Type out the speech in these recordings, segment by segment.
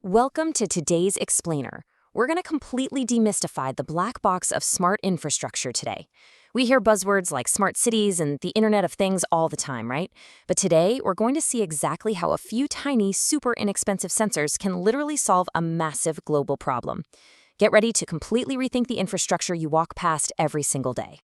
Welcome to today's Explainer. We're going to completely demystify the black box of smart infrastructure today. We hear buzzwords like smart cities and the Internet of Things all the time, right? But today, we're going to see exactly how a few tiny, super inexpensive sensors can literally solve a massive global problem. Get ready to completely rethink the infrastructure you walk past every single day.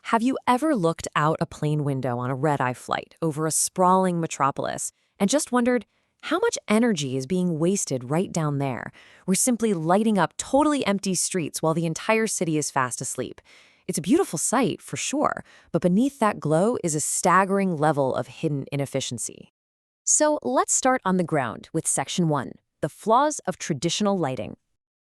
Have you ever looked out a plane window on a red-eye flight over a sprawling metropolis and just wondered, how much energy is being wasted right down there? We're simply lighting up totally empty streets while the entire city is fast asleep. It's a beautiful sight, for sure, but beneath that glow is a staggering level of hidden inefficiency. So let's start on the ground with Section 1, the flaws of traditional lighting.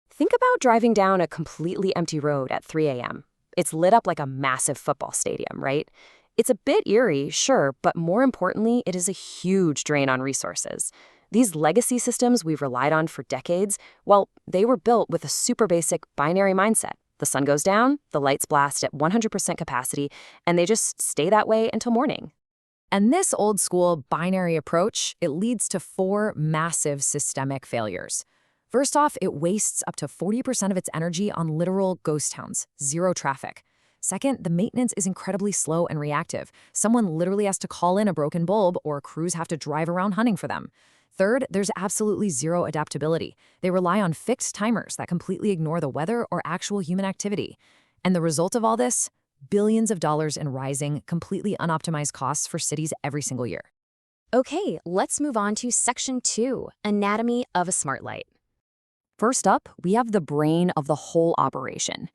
Think about driving down a completely empty road at 3 a.m. It's lit up like a massive football stadium, right? It's a bit eerie, sure, but more importantly, it is a huge drain on resources. These legacy systems we've relied on for decades, well, they were built with a super basic binary mindset. The sun goes down, the lights blast at 100% capacity, and they just stay that way until morning. And this old-school binary approach, it leads to 4 massive systemic failures. First off, it wastes up to 40% of its energy on literal ghost towns, zero traffic. Second, the maintenance is incredibly slow and reactive. Someone literally has to call in a broken bulb, or crews have to drive around hunting for them. Third, there's absolutely zero adaptability. They rely on fixed timers that completely ignore the weather or actual human activity. And the result of all this? Billions of dollars in rising, completely unoptimized costs for cities every single year. Okay, let's move on to Section 2, Anatomy of a Smart Light. First up, we have the brain of the whole operation.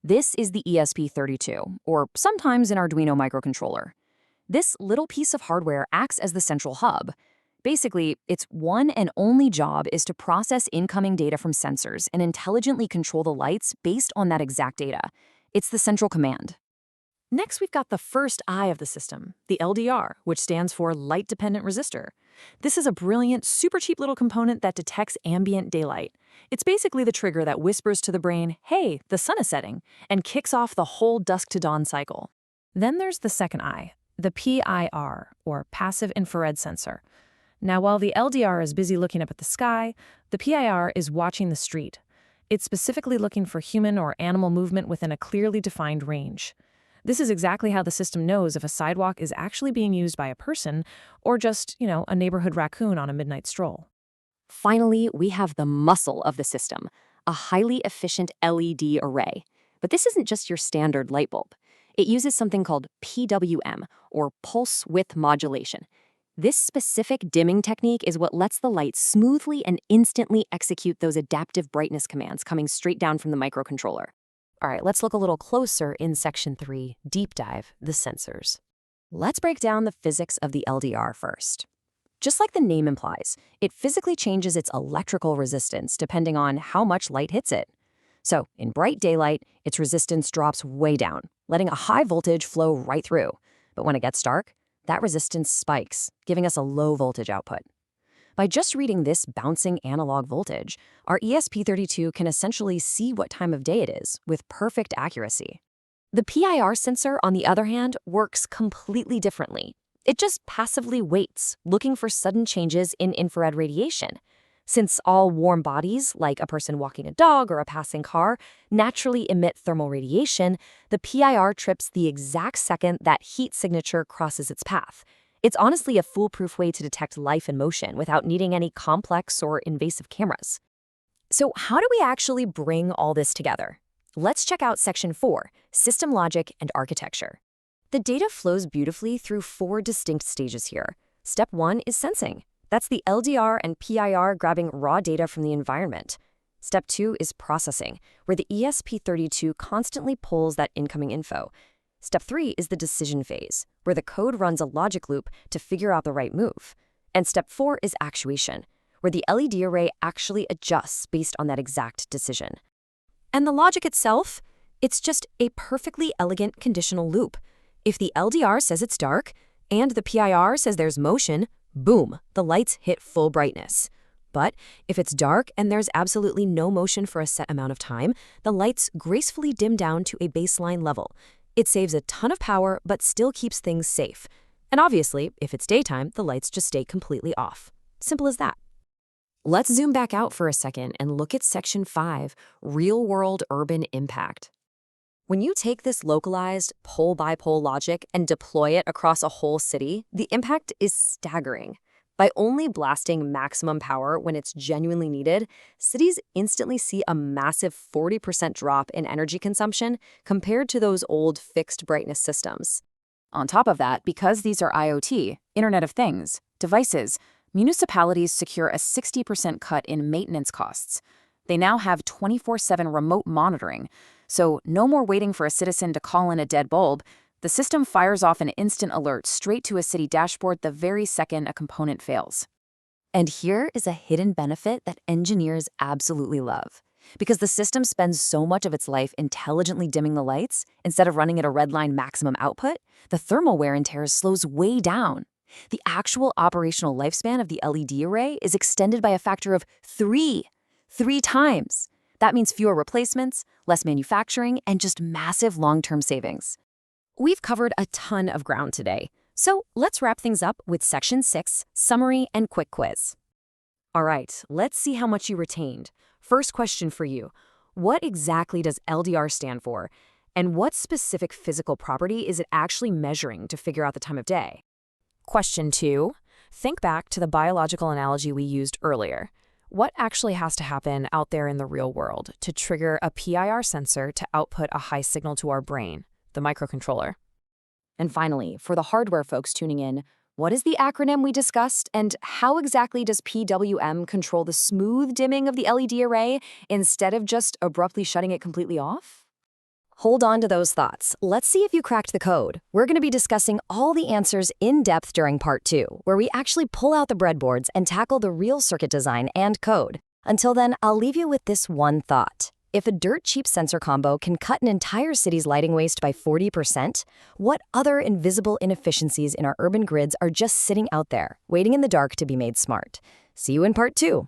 This is the ESP32, or sometimes an Arduino microcontroller. This little piece of hardware acts as the central hub. Basically, its one and only job is to process incoming data from sensors and intelligently control the lights based on that exact data. It's the central command. Next, we've got the first eye of the system, the LDR, which stands for Light-Dependent Resistor. This is a brilliant, super cheap little component that detects ambient daylight. It's basically the trigger that whispers to the brain, hey, the sun is setting, and kicks off the whole dusk-to-dawn cycle. Then there's the second eye, the PIR, or Passive Infrared Sensor. Now, while the LDR is busy looking up at the sky, the PIR is watching the street. It's specifically looking for human or animal movement within a clearly defined range. This is exactly how the system knows if a sidewalk is actually being used by a person or just, a neighborhood raccoon on a midnight stroll. Finally, we have the muscle of the system, a highly efficient LED array. But this isn't just your standard light bulb. It uses something called PWM, or pulse width modulation. This specific dimming technique is what lets the light smoothly and instantly execute those adaptive brightness commands coming straight down from the microcontroller. All right, let's look a little closer in Section 3, Deep Dive, the sensors. Let's break down the physics of the LDR first. Just like the name implies, it physically changes its electrical resistance depending on how much light hits it. So, in bright daylight, its resistance drops way down, letting a high voltage flow right through. But when it gets dark, that resistance spikes, giving us a low voltage output. By just reading this bouncing analog voltage, our ESP32 can essentially see what time of day it is with perfect accuracy. The PIR sensor, on the other hand, works completely differently. It just passively waits, looking for sudden changes in infrared radiation. Since all warm bodies, like a person walking a dog or a passing car, naturally emit thermal radiation, the PIR trips the exact second that heat signature crosses its path. It's honestly a foolproof way to detect life in motion without needing any complex or invasive cameras. So how do we actually bring all this together? Let's check out Section 4, System Logic and Architecture. The data flows beautifully through 4 distinct stages here. Step 1 is sensing. That's the LDR and PIR grabbing raw data from the environment. Step 2 is processing, where the ESP32 constantly pulls that incoming info. Step 3 is the decision phase, where the code runs a logic loop to figure out the right move. And Step 4 is actuation, where the LED array actually adjusts based on that exact decision. And the logic itself? It's just a perfectly elegant conditional loop. If the LDR says it's dark, and the PIR says there's motion, boom, the lights hit full brightness. But if it's dark and there's absolutely no motion for a set amount of time, the lights gracefully dim down to a baseline level. It saves a ton of power, but still keeps things safe. And obviously, if it's daytime, the lights just stay completely off. Simple as that. Let's zoom back out for a second and look at Section 5, Real-World Urban Impact. When you take this localized pole-by-pole logic and deploy it across a whole city, the impact is staggering. By only blasting maximum power when it's genuinely needed, cities instantly see a massive 40% drop in energy consumption compared to those old fixed brightness systems. On top of that, because these are IoT, Internet of Things, devices, municipalities secure a 60% cut in maintenance costs. They now have 24/7 remote monitoring, so no more waiting for a citizen to call in a dead bulb. The system fires off an instant alert straight to a city dashboard the very second a component fails. And here is a hidden benefit that engineers absolutely love. Because the system spends so much of its life intelligently dimming the lights, instead of running at a redline maximum output, the thermal wear and tear slows way down. The actual operational lifespan of the LED array is extended by a factor of 3 times. That means fewer replacements, less manufacturing, and just massive long-term savings. We've covered a ton of ground today, so let's wrap things up with Section 6, Summary and Quick Quiz. All right, let's see how much you retained. First question for you. What exactly does LDR stand for? And what specific physical property is it actually measuring to figure out the time of day? Question 2. Think back to the biological analogy we used earlier. What actually has to happen out there in the real world to trigger a PIR sensor to output a high signal to our brain, the microcontroller? And finally, for the hardware folks tuning in, what is the acronym we discussed, and how exactly does PWM control the smooth dimming of the LED array instead of just abruptly shutting it completely off? Hold on to those thoughts. Let's see if you cracked the code. We're going to be discussing all the answers in depth during part 2, where we actually pull out the breadboards and tackle the real circuit design and code. Until then, I'll leave you with this one thought. If a dirt-cheap sensor combo can cut an entire city's lighting waste by 40%, what other invisible inefficiencies in our urban grids are just sitting out there, waiting in the dark to be made smart? See you in part 2.